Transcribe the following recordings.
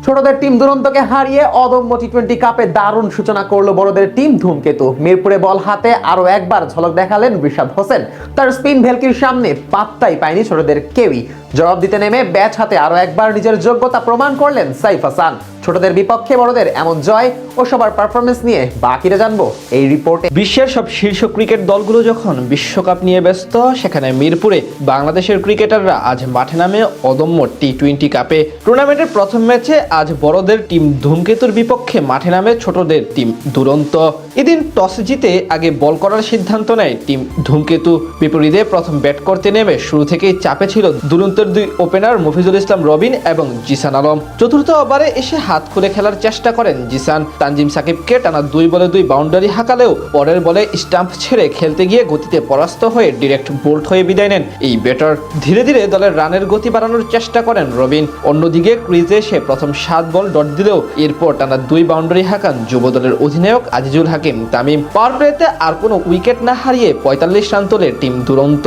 ছোটদের টিম দুরন্তকে হারিয়ে অদম্য টি-20 কাপে দারুণ সূচনা করলো বড়দের টিম ধূমকেতু। মিরপুরে বল হাতে আরো একবার ঝলক দেখালেন রিশাদ হোসেন। তার স্পিন ভেলকির সামনে পাত্তাই পায়নি ছোটদের কেউই। জবাব দিতে নেমে ব্যাট হাতে আরো একবার নিজের যোগ্যতা প্রমাণ করলেন সাইফ হাসান। ছোটদের বিপক্ষে বড়দের এমন জয় ও সবার পারফরমেন্স নিয়ে বাকিটা জানবো এই রিপোর্টে। বিশ্বের সব শীর্ষ ক্রিকেট দলগুলো যখন বিশ্বকাপ নিয়ে ব্যস্ত, সেখানে মিরপুরে বাংলাদেশের ক্রিকেটাররা আজ মাঠে নামে অদম্য টি-20 কাপে। টুর্নামেন্টের প্রথম ম্যাচে আজ বড়দের টিম ধূমকেতুর বিপক্ষে মাঠে নামে ছোটদের টিম দুরন্ত। এদিন টস জিতে আগে বল করার সিদ্ধান্ত নেয় টিম ধূমকেতু। বিপরীতে প্রথম ব্যাট করতে নেমে শুরু থেকেই চাপে ছিল দুরন্তের দুই ওপেনার মফিজুল ইসলাম রবিন এবং জিসান আলম। চতুর্থ ওভারে এসে হাত খুলে খেলার চেষ্টা করেন জিসান। তানজিম সাকিবকে টানা 2 বলে 2 বাউন্ডারি হাঁকালেও পরের বলে স্টাম্প ছেড়ে খেলতে গিয়ে গতিতে পরাস্ত হয়ে ডিরেক্ট বোল্ড হয়ে বিদায় নেন এই ব্যাটার। ধীরে ধীরে দলের রানের গতি বাড়ানোর চেষ্টা করেন রবিন। অন্যদিকে ক্রিজে এসে প্রথম 7 বল ডট দিলেও এরপর টানা 2 বাউন্ডারি হাঁকান যুব দলের অধিনায়ক আজিজুল হাকিম তামিম। পাওয়ার প্লেতে আর কোনো উইকেট না হারিয়ে 45 রান তোলে টিম দুরন্ত।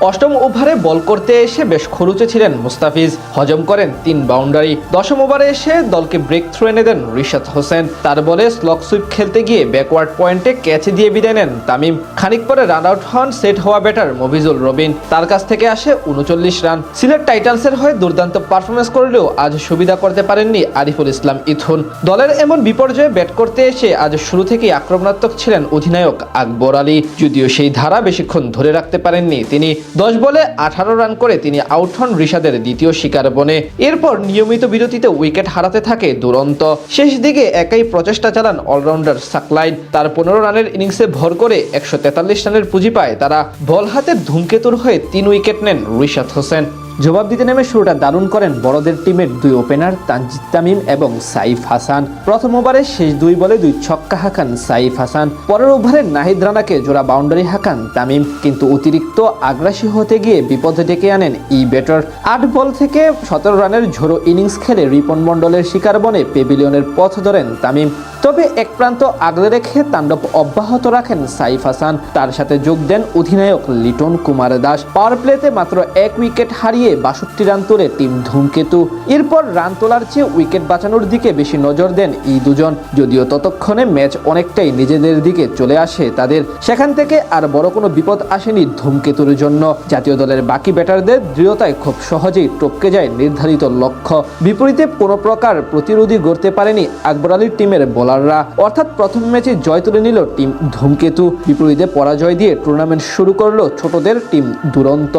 অষ্টম ওভারে বল করতে এসে বেশ খরুচে ছিলেন মুস্তাফিজ, হজম করেন 3 বাউন্ডারি। দশম ওভারে এসে দলকে ব্রেক থ্রু এনে দেন রিশাদ হোসেন। তার বলে স্লগ সুইপ খেলতে গিয়ে ব্যাকওয়ার্ড পয়েন্টে ক্যাচ দিয়ে বিদায় নেন তামিম। খানিক পরে রান আউট হন সেট হওয়া ব্যাটার মফিজুল রবিন। তার কাছ থেকে আসে 39 রান। সিলেট টাইটান্সের হয়ে দুর্দান্ত পারফরমেন্স করলেও আজ সুবিধা করতে পারেননি আরিফুল ইসলাম ইথুন। দলের এমন বিপর্যয়ে ব্যাট করতে এসে আজ শুরু থেকেই আক্রমণাত্মক ছিলেন অধিনায়ক আকবর আলী। যদিও সেই ধারা বেশিক্ষণ ধরে রাখতে পারেননি তিনি। 10 বলে 18 রান করে তিনি আউট হন রিশাদের দ্বিতীয় শিকার বনে। এরপর নিয়মিত বিরতিতে উইকেট হারাতে থাকে দুরন্ত। শেষ দিকে একাই প্রচেষ্টা চালান অলরাউন্ডার সাকলাইন। তার 15 রানের ইনিংসে ভর করে 143 রানের পুঁজি পায় তারা। বল হাতে ধূমকেতুর হয়ে 3 উইকেট নেন রিশাদ হোসেন। জবাব দিতে নেমে শুরুটা দারুণ করেন বড়দের টিমের 2 ওপেনার তানজিদ তামিম এবং সাইফ হাসান। প্রথম ওভারে শেষ 2 বলে 2 ছক্কা হাঁকান সাইফ হাসান। পরের ওভারে নাহিদ রানাকে জোড়া বাউন্ডারি হাঁকান তামিম, কিন্তু অতিরিক্ত আগ্রাসী হতে গিয়ে বিপদে ডেকে আনেন এই ব্যাটার। 8 বল থেকে 17 রানের ঝোড়ো ইনিংস খেলে রিপন মণ্ডলের শিকার বনে পেভিলিয়নের পথ ধরেন তামিম। তবে এক প্রান্ত আগলে রেখে তাণ্ডব অব্যাহত রাখেন সাইফ হাসান। তার সাথে যোগ দেন অধিনায়ক লিটন কুমার দাস। পাওয়ার প্লেতে মাত্র 1 উইকেট হারিয়ে 62 রান তোলে টিম ধূমকেতু। এরপর রান তোলার চেয়ে উইকেট বাঁচানোর দিকে বেশি নজর দেন এই দুজন। যদিও ততক্ষণে ম্যাচ অনেকটাই নিজেদের দিকে চলে আসে তাদের। সেখান থেকে আর বড় কোনো বিপদ আসেনি ধূমকেতুর জন্য। জাতীয় দলের বাকি ব্যাটারদের দৃঢ়তায় খুব সহজেই টপকে যায় নির্ধারিত লক্ষ্য। বিপরীতে কোনো প্রকার প্রতিরোধী গড়তে পারেনি আকবর আলীর টিমের বোলাররা। অর্থাৎ প্রথম ম্যাচে জয় তুলে নিল টিম ধূমকেতু। বিপরীতে পরাজয় দিয়ে টুর্নামেন্ট শুরু করলো ছোটদের টিম দুরন্ত।